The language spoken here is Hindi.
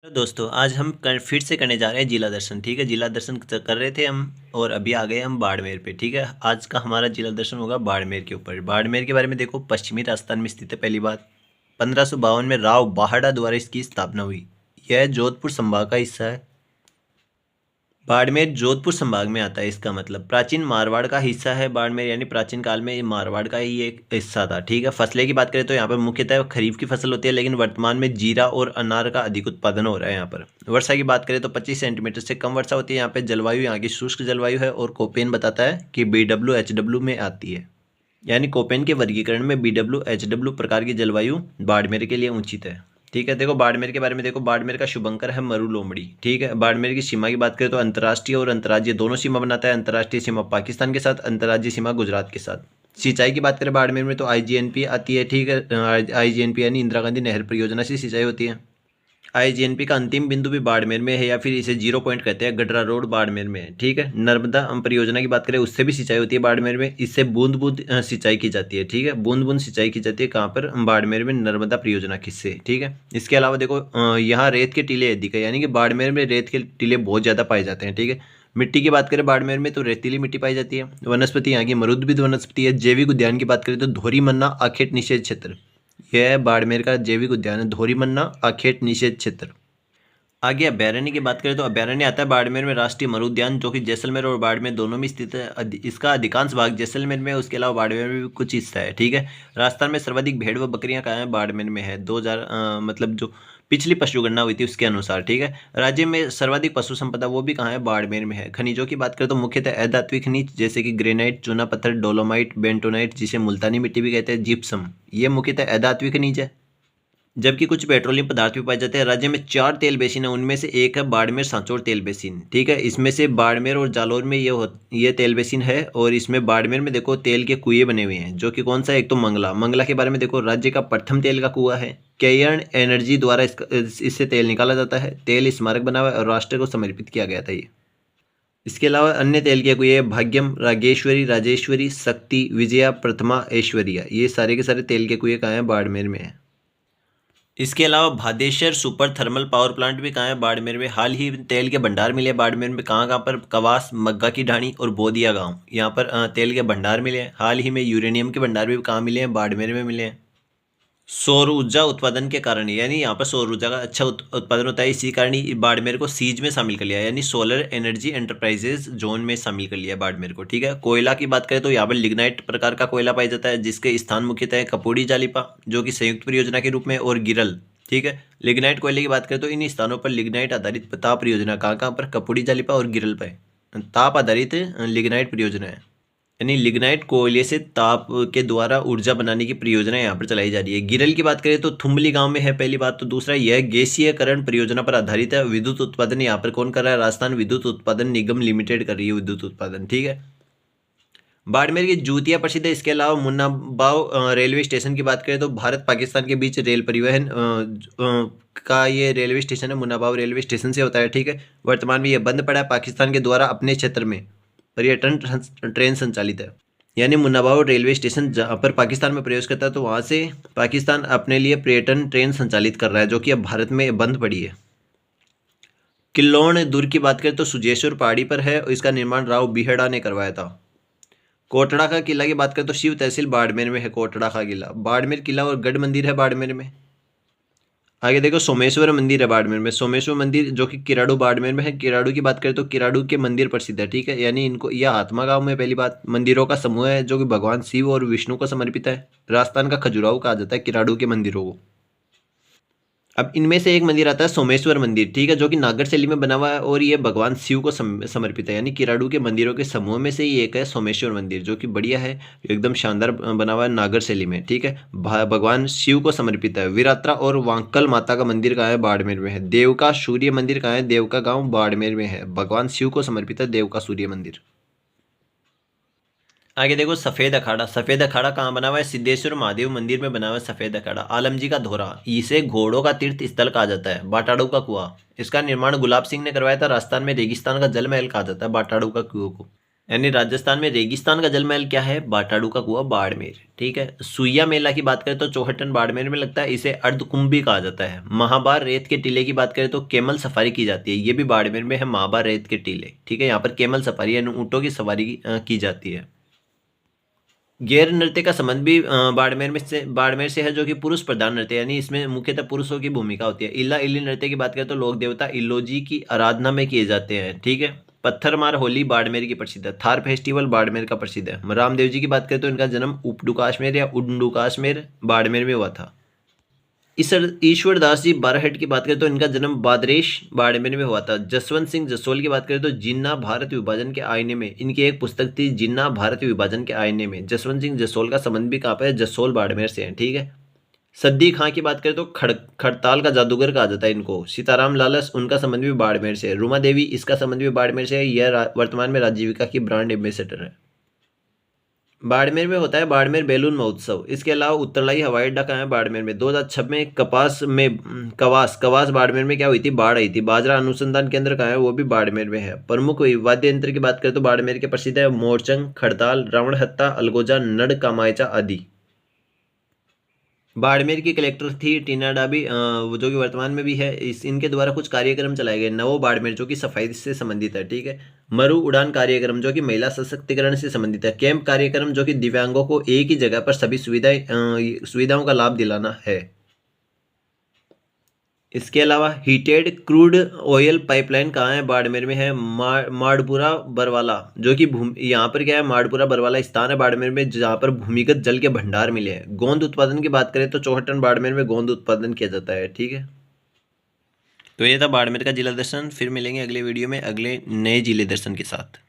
हेलो दोस्तों, आज हम फिर से करने जा रहे हैं जिला दर्शन। ठीक है, जिला दर्शन कर रहे थे हम और अभी आ गए हम बाड़मेर पे। ठीक है, आज का हमारा जिला दर्शन होगा बाड़मेर के ऊपर। बाड़मेर के बारे में देखो, पश्चिमी राजस्थान में स्थित है। पहली बात, 1552 में राव बाहड़ा द्वारा इसकी स्थापना हुई। यह जोधपुर संभाग का हिस्सा है। बाड़मेर जोधपुर संभाग में आता है। इसका मतलब प्राचीन मारवाड़ का हिस्सा है बाड़मेर, यानी प्राचीन काल में ये मारवाड़ का ही एक हिस्सा था। ठीक है, फसलें की बात करें तो यहाँ पर मुख्यतः खरीफ की फसल होती है, लेकिन वर्तमान में जीरा और अनार का अधिक उत्पादन हो रहा है यहाँ पर। वर्षा की बात करें तो 25 सेंटीमीटर से कम वर्षा होती है यहाँ पे। जलवायु यहाँ की शुष्क जलवायु है और कोपेन बताता है कि BWHW में आती है, यानी कोपेन के वर्गीकरण में BWHW प्रकार की जलवायु बाड़मेर के लिए उचित है। ठीक है, देखो बाड़मेर के बारे में देखो, बाड़मेर का शुभंकर है मरु लोमड़ी। ठीक है, बाड़मेर की सीमा की बात करें तो अंतर्राष्ट्रीय और अंतर्राज्यीय दोनों सीमा बनाता है। अंतर्राष्ट्रीय सीमा पाकिस्तान के साथ, अंतर्राज्यीय सीमा गुजरात के साथ। सिंचाई की बात करें बाड़मेर में तो IGNP आती है। ठीक है, IGNP यानी इंदिरा गांधी नहर परियोजना से सिंचाई होती है। IGNP का अंतिम बिंदु भी बाड़मेर में है, या फिर इसे 0 पॉइंट कहते हैं। गडरा रोड बाड़मेर में है। ठीक है, नर्मदा परियोजना की बात करें उससे भी सिंचाई होती है बाड़मेर में। इससे बूंद बूंद सिंचाई की जाती है। ठीक है, बूंद बूंद सिंचाई की जाती है कहाँ पर? बाड़मेर में, नर्मदा परियोजना किससे। ठीक है, इसके अलावा देखो यहाँ रेत के टीले अधिक है, यानी कि बाड़मेर में रेत के टीले बहुत ज़्यादा पाए जाते हैं। ठीक है, मिट्टी की बात करें बाड़मेर में तो रेतीली मिट्टी पाई जाती है। वनस्पति यहाँ की मरुद्भिद वनस्पति है। जैविक उद्यान की बात करें तो धोरी मन्ना आखेट निषेध क्षेत्र, यह बाड़मेर का जैविक उद्यान है, धोरी मन्ना आखेट निषेध क्षेत्र। आगे अभ्यारण्य की बात करें तो अभ्यारण्य आता है बाड़मेर में राष्ट्रीय मरु उद्यान, जो कि जैसलमेर और बाड़मेर दोनों में स्थित है। इसका अधिकांश भाग जैसलमेर में है, उसके अलावा बाड़मेर में भी कुछ हिस्सा है। ठीक है, राजस्थान में सर्वाधिक भेड़ व बकरियां कहाँ हैं? बाड़मेर में है। 2000 मतलब जो पिछली पशु गणना हुई थी उसके अनुसार। ठीक है, राज्य में सर्वाधिक पशु संपदा वो भी कहाँ है? बाड़मेर में है। खनिजों की बात करें तो मुख्यतः अधात्विक खनिज जैसे कि ग्रेनाइट, चूना पत्थर, डोलोमाइट, बेंटोनाइट जिसे मुल्तानी मिट्टी भी कहते हैं, जिप्सम, ये मुख्यतः अधात्विक खनिज है। जबकि कुछ पेट्रोलियम पदार्थ भी पाए जाते हैं। राज्य में 4 तेल बेसिन है, उनमें से एक है बाड़मेर सांचौर तेल बेसिन। ठीक है, इसमें से बाड़मेर और जालौर में ये तेल बेसिन है, और इसमें बाड़मेर में देखो तेल के कुएं बने हुए हैं, जो कि कौन सा है? एक तो मंगला। मंगला के बारे में देखो, राज्य का प्रथम तेल का कुआं है। केयर्न एनर्जी द्वारा इससे तेल निकाला जाता है। तेल स्मारक बना हुआ है और राष्ट्र को समर्पित किया गया था ये। इसके अलावा अन्य तेल के कुएं भाग्यम, रागेश्वरी, राजेश्वरी, शक्ति, विजया, प्रथमा, ऐश्वर्या, ये सारे के सारे तेल के कुएं कहाँ हैं? बाड़मेर में है। इसके अलावा भादेशर सुपर थर्मल पावर प्लांट भी कहाँ है? बाड़मेर में। हाल ही तेल के भंडार मिले बाड़मेर में, कहाँ कहाँ पर? कवास, मग्गा की ढाणी और बोदिया गांव, यहाँ पर तेल के भंडार मिले हैं। हाल ही में यूरेनियम के भंडार भी कहाँ मिले हैं? बाड़मेर में मिले हैं। सौर ऊर्जा उत्पादन के कारण, यानी यहाँ पर सौर ऊर्जा का अच्छा उत्पादन होता है, इसी कारण ही बाड़मेर को सीज में शामिल कर लिया, यानी सोलर एनर्जी एंटरप्राइजेज जोन में शामिल कर लिया बाड़मेर को। ठीक है, कोयला की बात करें तो यहाँ पर लिग्नाइट प्रकार का कोयला पाया जाता है, जिसके स्थान मुख्यतः कपूड़ी जालिपा, जो कि संयुक्त परियोजना के रूप में, और गिरल। ठीक है, लिग्नाइट कोयले की बात करें तो इन स्थानों पर लिग्नाइट आधारित ताप परियोजना कहाँ कहाँ पर? कपूड़ी जालिपा और गिरल पर ताप आधारित लिग्नाइट परियोजना है, यानी लिग्नाइट कोयले से ताप के द्वारा ऊर्जा बनाने की परियोजना यहाँ पर चलाई जा रही है। गिरल की बात करें तो थुम्बली गांव में है, पहली बात। तो दूसरा, यह गैसीयकरण परियोजना पर आधारित है। विद्युत उत्पादन यहाँ पर कौन कर रहा है? राजस्थान विद्युत उत्पादन निगम लिमिटेड कर रही है विद्युत उत्पादन। ठीक है, बाड़मेर की जूतिया प्रसिद्ध है। इसके अलावा मुन्नाबाव रेलवे स्टेशन की बात करें तो भारत पाकिस्तान के बीच रेल परिवहन का ये रेलवे स्टेशन है, मुन्नाबाव रेलवे स्टेशन से होता है। ठीक है, वर्तमान में यह बंद पड़ा है। पाकिस्तान के द्वारा अपने क्षेत्र में पर्यटन ट्रेन संचालित है, यानी मुन्नाबाव रेलवे स्टेशन जहाँ पर पाकिस्तान में प्रवेश करता है, तो वहाँ से पाकिस्तान अपने लिए पर्यटन ट्रेन संचालित कर रहा है, जो कि अब भारत में बंद पड़ी है। किल्लोण दुर्ग की बात करें तो सुजेश्वर पहाड़ी पर है, और इसका निर्माण राव बिहड़ा ने करवाया था। कोटड़ा का किला की बात करें तो शिव तहसील बाड़मेर में है कोटड़ा का किला। बाड़मेर किला और गढ़ मंदिर है बाड़मेर में। आगे देखो, सोमेश्वर मंदिर है बाड़मेर में। सोमेश्वर मंदिर जो कि किराड़ू बाड़मेर में है। किराड़ू की बात करें तो किराड़ू के मंदिर प्रसिद्ध है। ठीक है, यानी इनको यह आत्मा गांव में पहली बात मंदिरों का समूह है, जो कि भगवान शिव और विष्णु को समर्पित है। राजस्थान का खजुराहो कहा जाता है किराड़ू के मंदिरों को। अब इनमें से एक मंदिर आता है सोमेश्वर मंदिर। ठीक है, जो कि नागर शैली में बना हुआ है, और ये भगवान शिव को समर्पित है, यानी किराड़ू के मंदिरों के समूह में से ही एक है सोमेश्वर मंदिर, जो कि बढ़िया है, एकदम शानदार बना हुआ है नागर शैली में। ठीक है, भगवान शिव को समर्पित है। विरात्रा और वांकल माता का मंदिर कहाँ है? बाड़मेर में है। देवका सूर्य मंदिर कहाँ है? देवका गाँव बाड़मेर में है। भगवान शिव को समर्पित है देवका सूर्य मंदिर। आगे देखो, सफेद अखाड़ा। सफेद अखाड़ा कहाँ बना हुआ है? सिद्धेश्वर महादेव मंदिर में बना हुआ है सफेद अखाड़ा। आलमजी का धोरा, इसे घोड़ों का तीर्थ स्थल कहा जाता है। बाटाड़ू का कुआं, इसका निर्माण गुलाब सिंह ने करवाया था। राजस्थान में रेगिस्तान का जल महल कहा जाता है बाटाड़ू का कुआं को। यानी राजस्थान में रेगिस्तान का जल महल क्या है? बाटाडू का कुआं, बाड़मेर। ठीक है। सुइया मेला की बात करें तो चौहटन बाड़मेर में लगता है, इसे अर्धकुंभी कहा जाता है। महाबार रेत के टीले की बात करें तो केमल सफारी की जाती है, ये भी बाड़मेर में है महाबार रेत के टीले। ठीक है, यहाँ पर केमल सफारी यानी ऊँटों की सवारी की जाती है। गैर नृत्य का संबंध भी बाड़मेर से है, जो कि पुरुष प्रधान नृत्य, यानी इसमें मुख्यतः पुरुषों की भूमिका होती है। इल्ला इल्ली नृत्य की बात करें तो लोक देवता इल्लोजी की आराधना में किए जाते हैं। ठीक है। पत्थरमार होली बाड़मेर की प्रसिद्ध है। थार फेस्टिवल बाड़मेर का प्रसिद्ध है। रामदेव जी की बात करें तो इनका जन्म उपडू काश्मीर या उड्डू काश्मीर बाड़मेर में हुआ था। ईश्वर दास जी बाराहट की बात करें तो इनका जन्म बादरेश बाड़मेर में हुआ था। जसवंत सिंह जसोल की बात करें तो जिन्ना भारत विभाजन के आईने में, इनकी एक पुस्तक थी जिन्ना भारत विभाजन के आईने में। जसवंत सिंह जसोल का संबंध भी कहाँ पे है? जसोल बाड़मेर से है। ठीक है। सद्दी खां की बात करें तो खड़ताल का जादूगर कहा जाता है इनको। सीताराम लालस, उनका संबंध भी बाड़मेर से है। रुमा देवी, इसका संबंध भी बाड़मेर से है। यह वर्तमान में राजीविका की ब्रांड एम्बेसडर है। बाड़मेर में होता है बाड़मेर बैलून महोत्सव। इसके अलावा उत्तरलाई हवाई अड्डा कहाँ है? बाड़मेर में। 2006 में कवास बाड़मेर में क्या हुई थी? बाढ़ आई थी। बाजरा अनुसंधान केंद्र कहाँ है? वो भी बाड़मेर में है। प्रमुख वाद्य यंत्र की बात करें तो बाड़मेर के प्रसिद्ध है मोरचंग, खड़ताल, रावणहत्ता, अलगोजा, नड़ कामायचा आदि। बाड़मेर की कलेक्टर थी टीना डाबी, वो जो कि वर्तमान में भी है। इनके द्वारा कुछ कार्यक्रम चलाए गए। नवो बाड़मेर जो कि सफाई से संबंधित है। ठीक है। मरु उड़ान कार्यक्रम जो कि महिला सशक्तिकरण से संबंधित है। कैंप कार्यक्रम जो कि दिव्यांगों को एक ही जगह पर सभी सुविधाओं का लाभ दिलाना है। इसके अलावा हीटेड क्रूड ऑयल पाइपलाइन कहाँ है? बाड़मेर में है। माड़पुरा बरवाला जो कि यहाँ पर क्या है? माड़पुरा बरवाला स्थान है बाड़मेर में जहाँ पर भूमिगत जल के भंडार मिले हैं। गोंद उत्पादन की बात करें तो चौहटन बाड़मेर में गोंद उत्पादन किया जाता है। ठीक है। तो ये था बाड़मेर का जिला दर्शन। फिर मिलेंगे अगले वीडियो में अगले नए जिले दर्शन के साथ।